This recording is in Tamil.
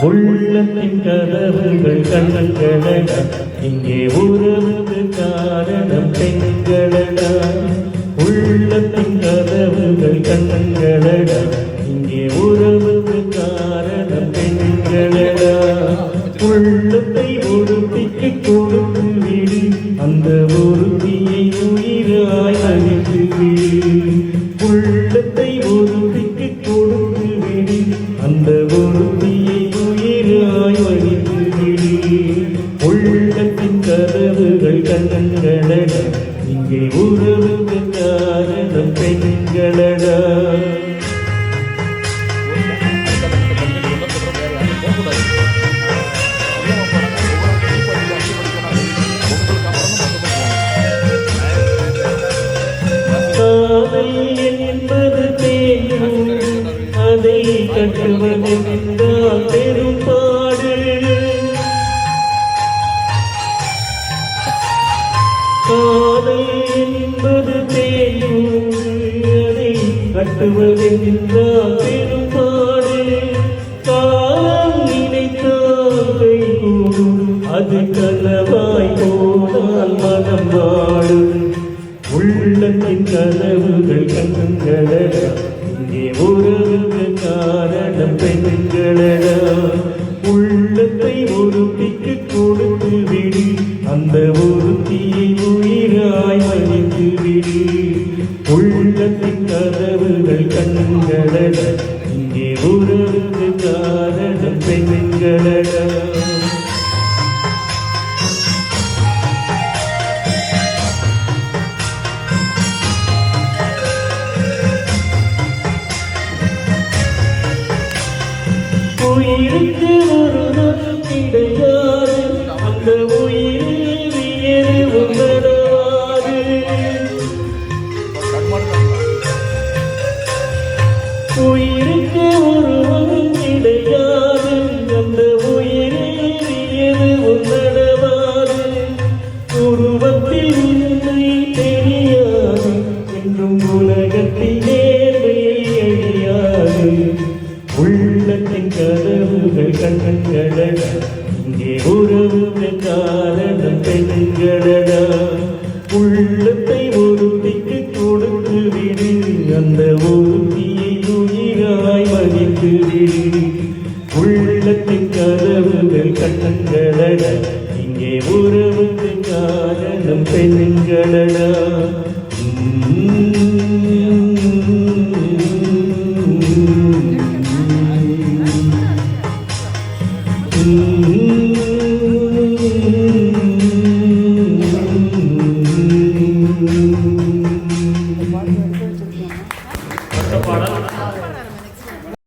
உள்ளத்தின் கதவுகள் கண்களடா, இங்கே உறவுக்கு காரணம் பெண்களடா. உள்ளத்தின் கதவுகள் கண்களடா, இங்கே உறவுக்கு காரணம் பெண்களடா. உள்ளத்தை ஒருத்திக்கு கொடுத்து விடு, அந்த ஒருத்தியை உயிராய் அழித்து விடு. உள்ளத்தை ஒருத்திக்கு கொடுத்து விடு, அந்த ஒருத்தியை உள்ளத்தின் கதவுகள் கண்களடா, இங்கே உறவுக்கு காரணம் பெண்களடா. காதல் என்பது தேயும், அதை கட்டுவதென்றால் பெரும்பாடு. காதல் என்பது தேயும், அதை கட்டுவதென்றால் பெரும்பாடு. காலம் நினைத்தால் கைகூடும், அது கனவாய் போனால் மனம் வாடும். உள்ளத்தின் கனவுகள் கண்களடா, இங்கே உறவுக்கு காரணம் பெண்களடா. உள்ளத்தை ஒருத்திக்கு கொடுத்து விடு, அந்த ஒருத்தியை உயிராய் மதித்து விடு. உள்ளத்தின் கதவுகள் கண்களடா, இங்கே உறவுக்கு காரணம் பெண்களடா. உயிருக்கு ஒரு நாள் கிடையாது, அந்த உயிரில் வியது உணராது. உயிருக்கு ஒருவன் கிடையாது, அந்த உயிரில் வியது உணராது. உருவத்தில் உண்மை தெரியாது, என்றும் உலகத்தில் நேர்மை அழியாது. உள்ளத்தின் கதவுகள் கண்களடா, இங்கே உறவுக்கு காரணம் பெண்களடா. உள்ளத்தை ஒருத்திக்கு கொடுத்து விடு, அந்த ஒருத்தியை உயிராய் மதித்து விடு. உள்ளத்தின் கதவுகள் கண்களடா, இங்கே உறவுக்கு காரணம் பெண்களடா. Mm-hmm.